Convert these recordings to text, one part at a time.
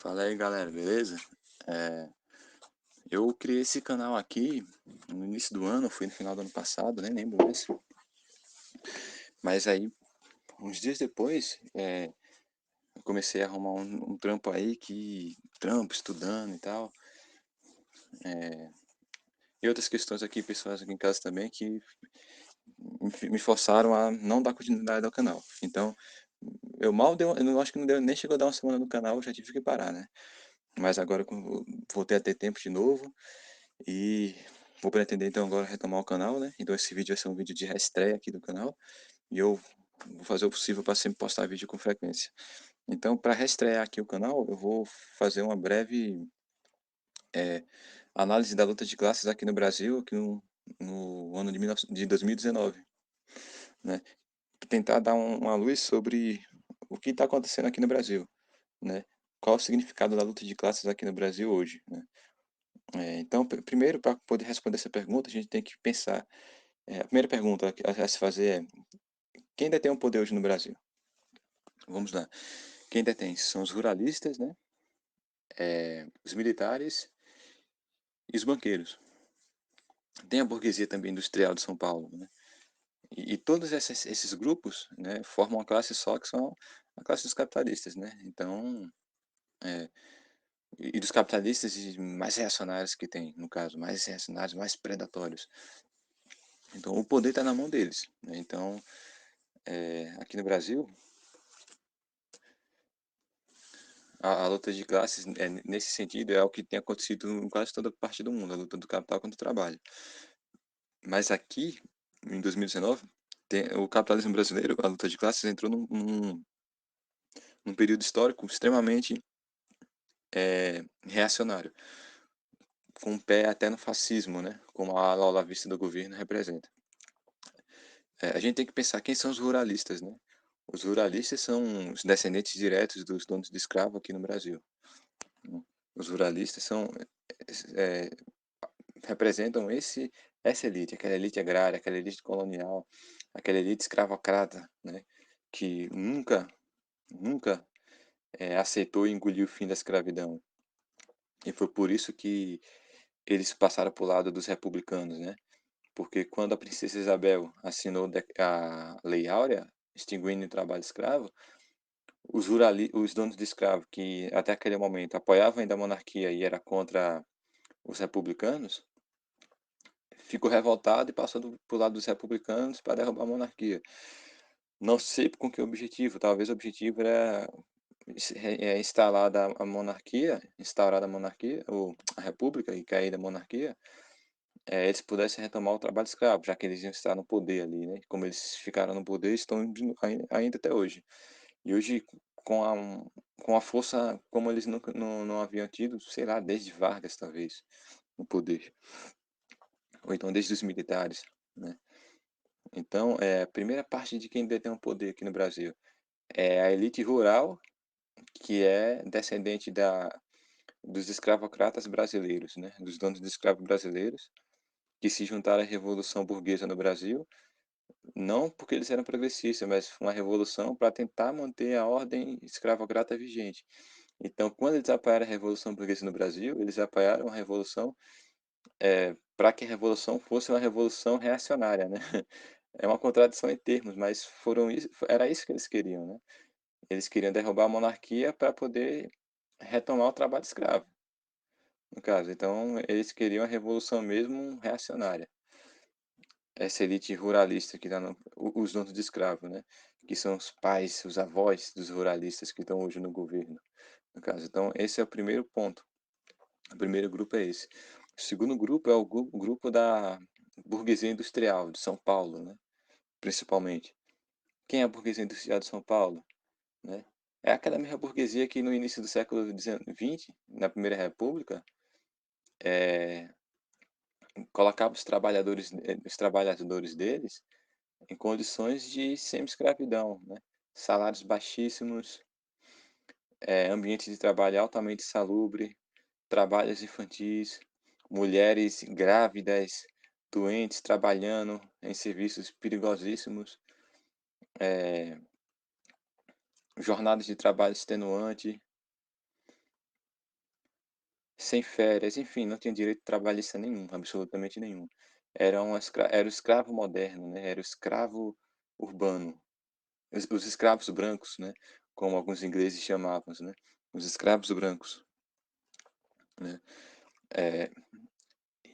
Fala aí, galera, beleza? É, eu criei esse canal aqui no início do ano, foi no final do ano passado, nem lembro mais. Mas aí, uns dias depois, eu comecei a arrumar um trampo aí, estudando e tal. E outras questões aqui, pessoas aqui em casa também, que me forçaram a não dar continuidade ao canal. Então, eu não acho que não deu, nem chegou a dar uma semana no canal, eu já tive que parar, né? Mas agora que eu voltei a ter tempo de novo. E vou pretender então agora retomar o canal, né? Então esse vídeo vai ser um vídeo de reestreia aqui do canal. E eu vou fazer o possível para sempre postar vídeo com frequência. Então, para reestrear aqui o canal, eu vou fazer uma breve análise da luta de classes aqui no Brasil, aqui no ano de 2019, né? Tentar dar uma luz sobre o que está acontecendo aqui no Brasil, né? Qual o significado da luta de classes aqui no Brasil hoje, né? Então, primeiro, para poder responder essa pergunta, a gente tem que pensar. A primeira pergunta a se fazer é: quem detém o poder hoje no Brasil? Vamos lá. Quem detém são os ruralistas, né? Os militares e os banqueiros. Tem a burguesia também industrial de São Paulo, né? E todos esses grupos, né, formam uma classe só que são a classe dos capitalistas, né? Então, e dos capitalistas e mais reacionários que tem, no caso, mais reacionários, mais predatórios. Então, o poder está na mão deles, né? Então, aqui no Brasil, a luta de classes, nesse sentido, é o que tem acontecido em quase toda parte do mundo, a luta do capital contra o trabalho. Mas aqui, em 2019, o capitalismo brasileiro, a luta de classes, entrou num período histórico extremamente reacionário, com um pé até no fascismo, né? Como a ala olavista do governo representa. A gente tem que pensar quem são os ruralistas, né? Os ruralistas são os descendentes diretos dos donos de escravo aqui no Brasil, né? Os ruralistas é, representam essa elite, aquela elite agrária, aquela elite colonial, aquela elite escravocrata, né? Que nunca aceitou e engoliu o fim da escravidão. E foi por isso que eles passaram para o lado dos republicanos, né? Porque quando a princesa Isabel assinou a Lei Áurea, extinguindo o trabalho escravo, os donos de escravo, que até aquele momento apoiavam ainda a monarquia e era contra os republicanos, ficou revoltado e passou para o lado dos republicanos para derrubar a monarquia. Não sei com que objetivo, talvez o objetivo era instaurada a monarquia, ou a república e cair da monarquia, eles pudessem retomar o trabalho escravo, já que eles iam estar no poder ali, né? Como eles ficaram no poder, estão ainda até hoje. E hoje, com a, com a força como eles nunca, não haviam tido, sei lá, desde Vargas, talvez, no poder. Ou então desde os militares, né? Então, a primeira parte de quem detém o poder aqui no Brasil é a elite rural, que é descendente dos escravocratas brasileiros, né? Dos donos de escravos brasileiros, que se juntaram à Revolução Burguesa no Brasil, não porque eles eram progressistas, mas foi uma revolução para tentar manter a ordem escravocrata vigente. Então, quando eles apoiaram a Revolução Burguesa no Brasil, eles apoiaram a revolução para que a revolução fosse uma revolução reacionária, né? É uma contradição em termos, mas era isso que eles queriam, né? Eles queriam derrubar a monarquia para poder retomar o trabalho escravo, no caso. Então, eles queriam a revolução mesmo reacionária. Essa elite ruralista que os donos de escravo, né? Que são os pais, os avós dos ruralistas que estão hoje no governo, no caso. Então, esse é o primeiro ponto. O primeiro grupo é esse. O segundo grupo é o grupo da burguesia industrial de São Paulo, né? Principalmente. Quem é a burguesia industrial de São Paulo, né? É aquela mesma burguesia que no início do século XX, na Primeira República, colocava os trabalhadores deles em condições de semi-escravidão, né? Salários baixíssimos, ambiente de trabalho altamente insalubre, trabalhos infantis, mulheres grávidas, doentes, trabalhando em serviços perigosíssimos, jornadas de trabalho extenuante, sem férias, enfim, não tinha direito trabalhista nenhum, absolutamente nenhum. Era o escravo moderno, né, era o escravo urbano. Os escravos brancos, né, como alguns ingleses chamavam, né, os escravos brancos, né. Eh,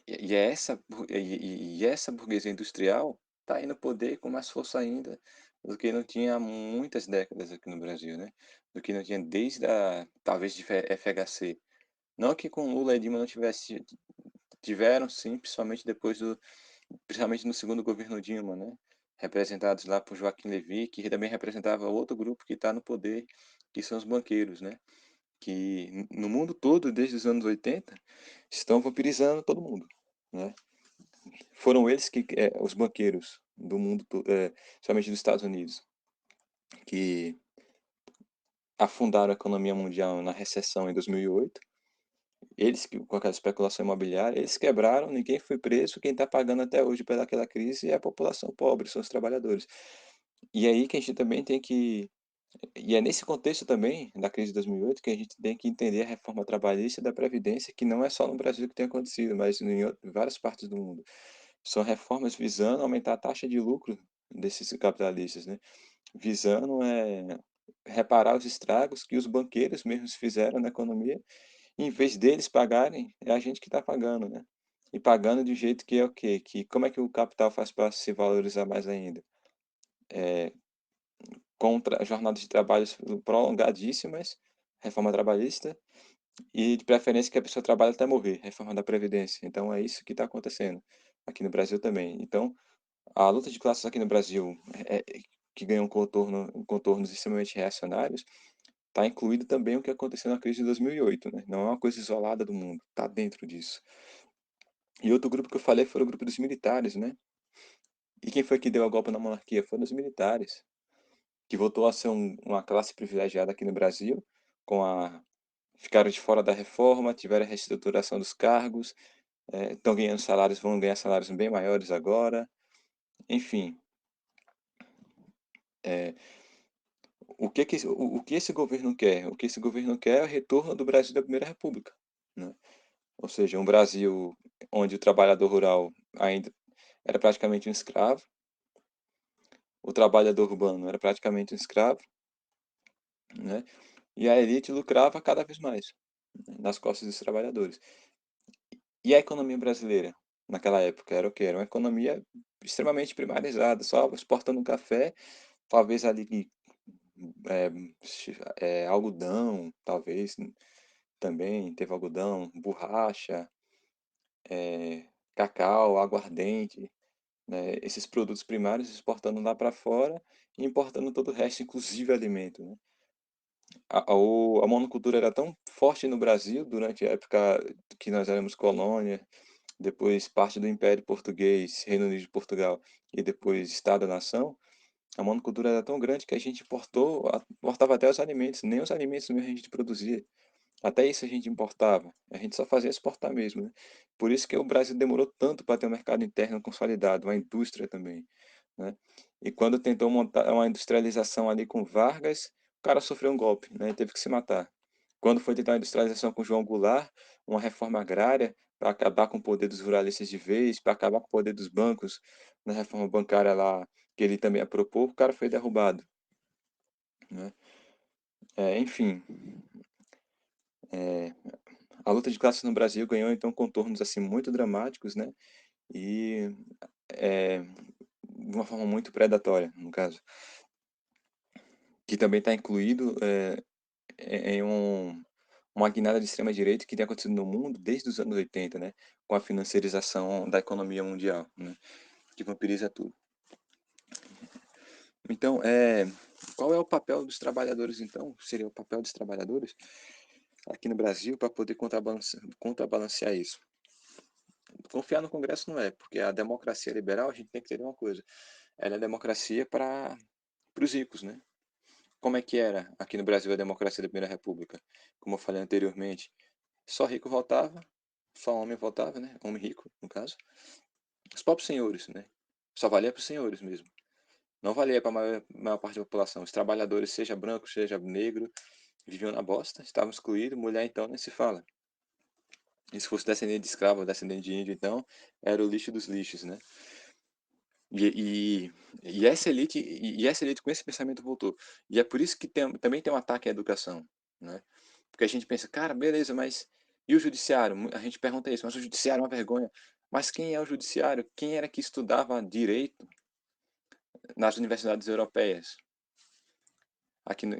e é essa bur e essa burguesia industrial está aí no poder com mais força ainda do que não tinha há muitas décadas aqui no Brasil, né, do que não tinha desde a talvez de FHC. Não que com Lula e Dilma não tivesse tiveram sim, principalmente no segundo governo Dilma, né, representados lá por Joaquim Levy, que também representava outro grupo que está no poder, que são os banqueiros, né, que no mundo todo, desde os anos 80 estão vampirizando todo mundo, né. Foram eles que, os banqueiros do mundo principalmente dos Estados Unidos, que afundaram a economia mundial na recessão em 2008. Eles que com aquela especulação imobiliária, eles quebraram, ninguém foi preso, quem está pagando até hoje pelaquela crise é a população pobre, são os trabalhadores. E aí que a gente também tem que e é nesse contexto também, da crise de 2008, que a gente tem que entender a reforma trabalhista e da previdência, que não é só no Brasil que tem acontecido, mas em várias partes do mundo. São reformas visando aumentar a taxa de lucro desses capitalistas, né, visando, reparar os estragos que os banqueiros mesmos fizeram na economia, em vez deles pagarem, é a gente que está pagando, né. E pagando de um jeito que é o quê? Que como é que o capital faz para se valorizar mais ainda? Eh, com jornadas de trabalhos prolongadíssimas, reforma trabalhista, e de preferência que a pessoa trabalhe até morrer, reforma da previdência. Então é isso que está acontecendo, aqui no Brasil também. Então, a luta de classes aqui no Brasil, que ganhou contornos extremamente reacionários, está incluído também o que aconteceu na crise de 2008, né, não é uma coisa isolada do mundo, está dentro disso. E outro grupo que eu falei foi o grupo dos militares, né. E quem foi que deu a golpe na monarquia? Foram os militares, que voltou a ser uma classe privilegiada aqui no Brasil, com a ficaram de fora da reforma, tiveram a reestruturação dos cargos, estão ganhando salários vão ganhar salários bem maiores agora, enfim, eh, o que esse governo quer? O que esse governo quer é o retorno do Brasil da Primeira República, né. Ou seja, um Brasil onde o trabalhador rural ainda era praticamente um escravo, o trabalhador urbano era praticamente um escravo, né, e a elite lucrava cada vez mais, né, nas costas dos trabalhadores. E a economia brasileira, naquela época, era o quê? Era uma economia extremamente primarizada, só exportando café, talvez ali, eh, algodão, talvez, também teve algodão, borracha, cacau, aguardente, né, esses produtos primários exportando lá para fora e importando todo o resto, inclusive alimento, né. A monocultura era tão forte no Brasil durante a época que nós éramos colônia, depois parte do Império Português, Reino Unido de Portugal e depois Estado-nação, a monocultura era tão grande que a gente importava até os alimentos, nem os alimentos mesmo a gente produzia. Até isso a gente importava, a gente só fazia exportar mesmo, né. Por isso que o Brasil demorou tanto para ter um mercado interno consolidado, uma indústria também, né. E quando tentou montar uma industrialização ali com Vargas, o cara sofreu um golpe, né, e teve que se matar. Quando foi tentar a industrialização com João Goulart, uma reforma agrária para acabar com o poder dos ruralistas de vez, para acabar com o poder dos bancos, na reforma bancária lá, que ele também ia propor, o cara foi derrubado, né. Enfim, eh a luta de classes no Brasil ganhou então contornos, assim, muito dramáticos, né, e, eh, de uma forma muito predatória, no caso, que também está incluído, em uma guinada de extrema direita que tem acontecido no mundo desde os anos 80, né, com a financiarização da economia mundial, né, que vampiriza tudo. Então, qual é o papel dos trabalhadores então? Seria o papel dos trabalhadores aqui no Brasil para poder contrabalancear isso? Confiar no Congresso não é, porque a democracia liberal a gente tem que entender uma coisa, ela é democracia para os ricos, né. Como é que era aqui no Brasil a democracia da Primeira República? Como eu falei anteriormente, só rico votava, só homem votava, né, homem rico, no caso. Os próprios senhores, né, só valia para os senhores mesmo, não valia para a maior parte da população. Os trabalhadores, seja branco, seja negro, viviam na bosta, estavam excluídos, mulher então nem se fala. E se fosse descendente de escravo, descendente de índio, então, era o lixo dos lixos, né. E essa elite com esse pensamento voltou. E é por isso que também tem um ataque à educação, né. Porque a gente pensa: "Cara, beleza, mas e o judiciário?" A gente pergunta isso: "Mas o judiciário é uma vergonha." Mas quem é o judiciário? Quem era que estudava direito nas universidades europeias? Aqui no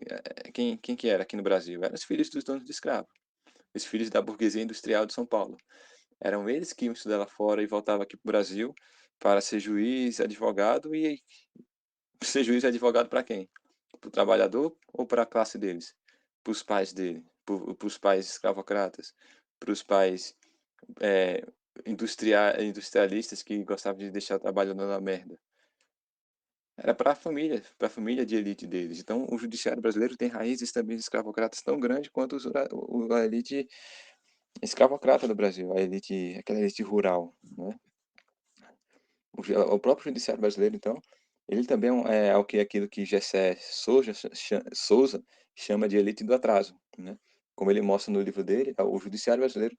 quem que era aqui no Brasil? Eram os filhos dos donos de escravo, os filhos da burguesia industrial de São Paulo. Eram eles que iam estudar lá fora e voltavam aqui para o Brasil para ser juiz, advogado e ser juiz e advogado para quem? Para o trabalhador ou para a classe deles? Para os pais dele? Para os pais escravocratas? Para os pais, eh, industrialistas que gostavam de deixar o trabalhador na merda? Era para a família de elite deles. Então, o judiciário brasileiro tem raízes também escravocratas tão grande quanto a elite escravocrata do Brasil, aquela elite rural, né. O próprio judiciário brasileiro, então, ele também é aquilo que Gessé Souza chama de elite do atraso, né. Como ele mostra no livro dele, o judiciário brasileiro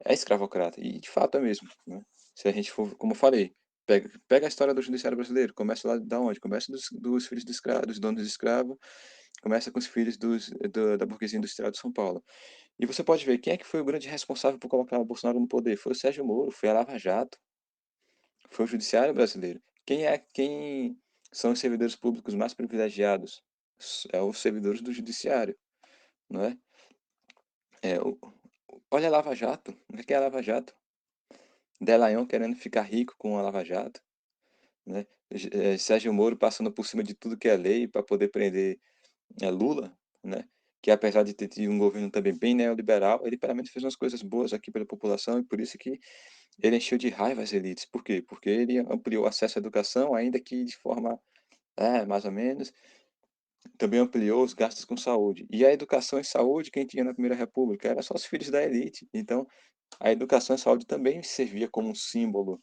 é escravocrata, e de fato é mesmo, né. Se a gente for, como eu falei, pega a história do judiciário brasileiro, começa lá da onde? Começa dos filhos de escravo, dos donos de escravo, começa com os filhos da burguesia industrial de São Paulo. E você pode ver, quem é que foi o grande responsável por colocar o Bolsonaro no poder? Foi o Sérgio Moro, foi a Lava Jato, foi o judiciário brasileiro. Quem são os servidores públicos mais privilegiados? É os servidores do judiciário, não é? É, olha a Lava Jato, o que é a Lava Jato? Delagnol querendo ficar rico com a Lava Jato, né? Sérgio Moro passando por cima de tudo que é lei para poder prender Lula, né? Que apesar de ter tido um governo também bem neoliberal, ele pelo menos fez umas coisas boas aqui pela população e por isso que ele encheu de raiva as elites. Por quê? Porque ele ampliou o acesso à educação, ainda que de forma, mais ou menos, também ampliou os gastos com saúde. E a educação e saúde, quem tinha na Primeira República? Era só os filhos da elite. Então, a educação e saúde também servia como um símbolo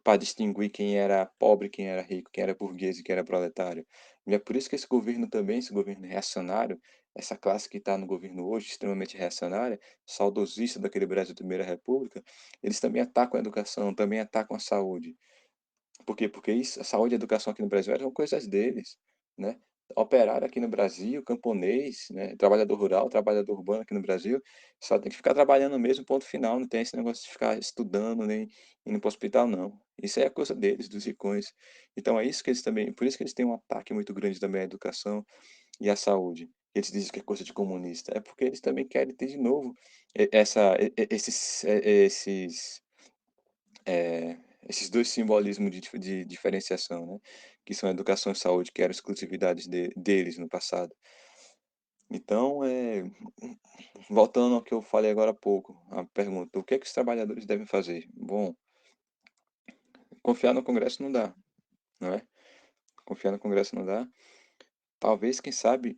para distinguir quem era pobre, quem era rico, quem era burguês e quem era proletário. E é por isso que esse governo também, esse governo reacionário, essa classe que está no governo hoje, extremamente reacionária, saudosista daquele Brasil da Primeira República, eles também atacam a educação, também atacam a saúde. Por quê? Porque isso, a saúde e a educação aqui no Brasil eram coisas deles, né. Operário aqui no Brasil, camponês, né, trabalhador rural, trabalhador urbano aqui no Brasil, só tem que ficar trabalhando mesmo, ponto final, não tem esse negócio de ficar estudando, nem indo para o hospital não. Isso aí é coisa deles, dos ricões. Então é isso que eles também por isso que eles têm um ataque muito grande também à educação e à saúde. Eles dizem que é coisa de comunista, é porque eles também querem ter de novo esses 2 simbolismos de diferenciação, né, que são educação e saúde, que eram exclusividades deles no passado. Então, voltando ao que eu falei agora há pouco, a pergunta: "O que é que os trabalhadores devem fazer?" Bom, confiar no Congresso não dá, não é? Confiar no Congresso não dá. Talvez, quem sabe,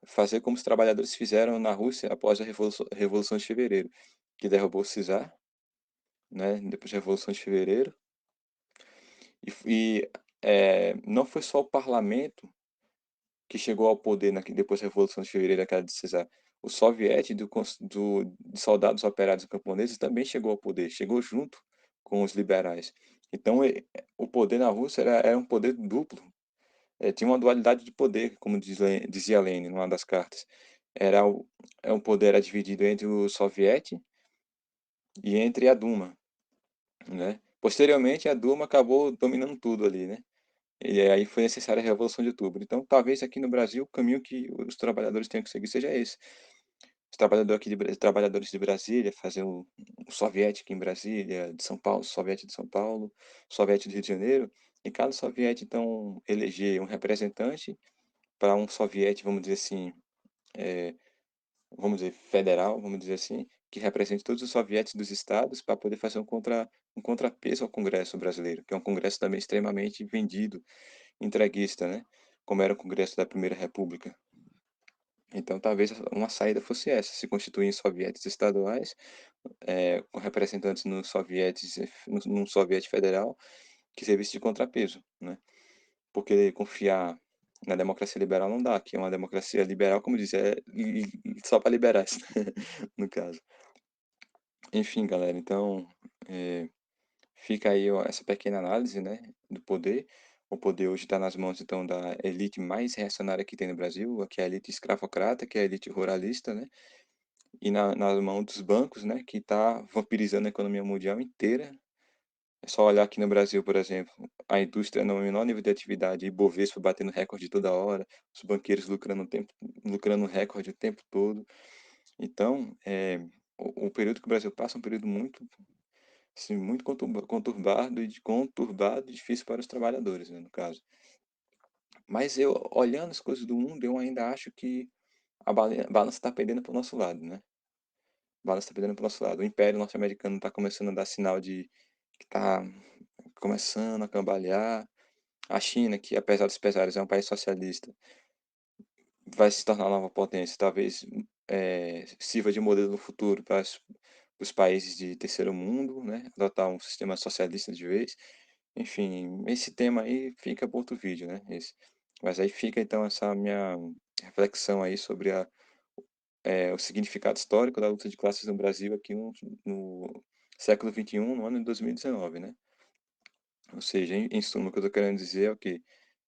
fazer como os trabalhadores fizeram na Rússia após a Revolução de Fevereiro, que derrubou o czar, né, depois da Revolução de Fevereiro, não foi só o parlamento que chegou ao poder depois da Revolução de Fevereiro, aquela de Cesar. O soviete de soldados operários e camponeses também chegou ao poder, chegou junto com os liberais. Então, o poder na Rússia era um poder duplo, tinha uma dualidade de poder, como dizia Lenin numa das cartas. Era o poder era dividido entre o soviete e entre a Duma, né. Posteriormente, a Duma acabou dominando tudo ali, né. E aí foi necessária a Revolução de Outubro. Então, talvez aqui no Brasil o caminho que os trabalhadores tenham que seguir seja esse. Trabalhadores de Brasília fazer o soviético em Brasília, de São Paulo, soviete de São Paulo, soviete do Rio de Janeiro, e cada soviete então eleger um representante para um soviete, vamos dizer assim, eh, vamos dizer federal, vamos dizer assim, que represente todos os sovietes dos estados para poder fazer um contrapeso ao Congresso brasileiro, que é um Congresso também extremamente vendido, entreguista, né, como era o Congresso da Primeira República. Então talvez uma saída fosse essa, se constituir em sovietes estaduais, com representantes nos sovietes, num soviete federal, que servisse de contrapeso, né. Porque confiar na democracia liberal não dá, que é uma democracia liberal, como diz, só para liberais, no caso. Enfim, galera, então, eh, fica aí ó, essa pequena análise, né, do poder. O poder hoje está nas mãos, então, da elite mais reacionária que tem no Brasil, que é a elite escravocrata, que é a elite ruralista, né, e na mão dos bancos, né, que está vampirizando a economia mundial inteira. É só olhar aqui no Brasil, por exemplo, a indústria no menor nível de atividade, Ibovespa batendo recorde toda hora, os banqueiros lucrando recorde o tempo todo. Então, o período que o Brasil passa é um período muito, assim, muito conturbado e difícil para os trabalhadores, né, no caso. Mas eu, olhando as coisas do mundo, eu ainda acho que a balança está pendendo para o nosso lado, né? A balança está pendendo para o nosso lado. O Império Norte-Americano está começando a dar sinal de que está começando a cambalear. A China, que apesar dos pesares é um país socialista, vai se tornar uma nova potência, talvez sirva de modelo no futuro para os países de terceiro mundo, né? Adotar um sistema socialista de vez. Enfim, esse tema aí fica para outro vídeo, né? Esse. Mas aí fica então essa minha reflexão aí sobre o significado histórico da luta de classes no Brasil aqui no século XXI, no ano de 2019, né? Ou seja, em suma, o que eu estou querendo dizer é o quê?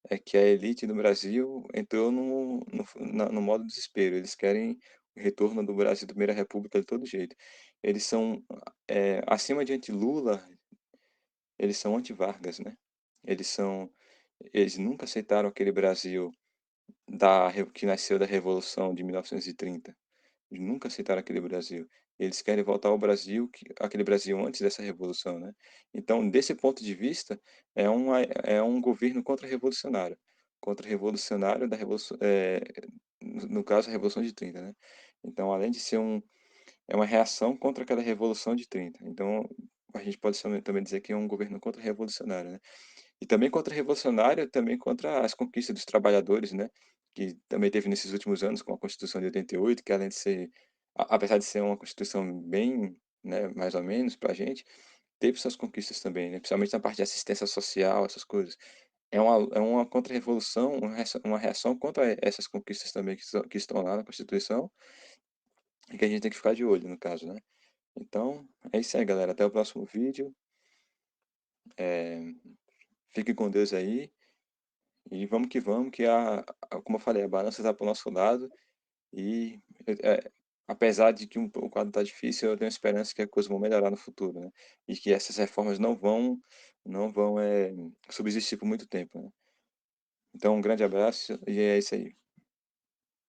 É que a elite do Brasil entrou no modo desespero. Eles querem o retorno do Brasil da Primeira República de todo jeito. Eles são, acima de anti-Lula, eles são anti-Vargas, né? Eles são, eles nunca aceitaram aquele Brasil que nasceu da Revolução de 1930. Eles nunca aceitaram aquele Brasil. Eles querem voltar ao Brasil, aquele Brasil antes dessa revolução, né? Então, desse ponto de vista, é um governo contra-revolucionário. Contra-revolucionário da revolução, no caso, a Revolução de 30, né? Então, além de ser é uma reação contra aquela Revolução de 30. Então, a gente pode também dizer que é um governo contra-revolucionário, né? E também contra-revolucionário, também contra as conquistas dos trabalhadores, né, que também teve nesses últimos anos com a Constituição de 88, que além de ser, apesar de ser uma Constituição bem, né, mais ou menos para a gente, teve suas conquistas também, né, principalmente na parte de assistência social, essas coisas. É uma contra-revolução, uma reação contra essas conquistas também que estão lá na Constituição e que a gente tem que ficar de olho, no caso, né. Então, é isso aí, galera. Até o próximo vídeo. Fique com Deus aí. E vamos, que como eu falei, a balança está para o nosso lado e é, apesar de que o quadro está difícil, eu tenho esperança que as coisas vão melhorar no futuro, né? E que essas reformas não vão subsistir por muito tempo, né? Então, um grande abraço e é isso aí.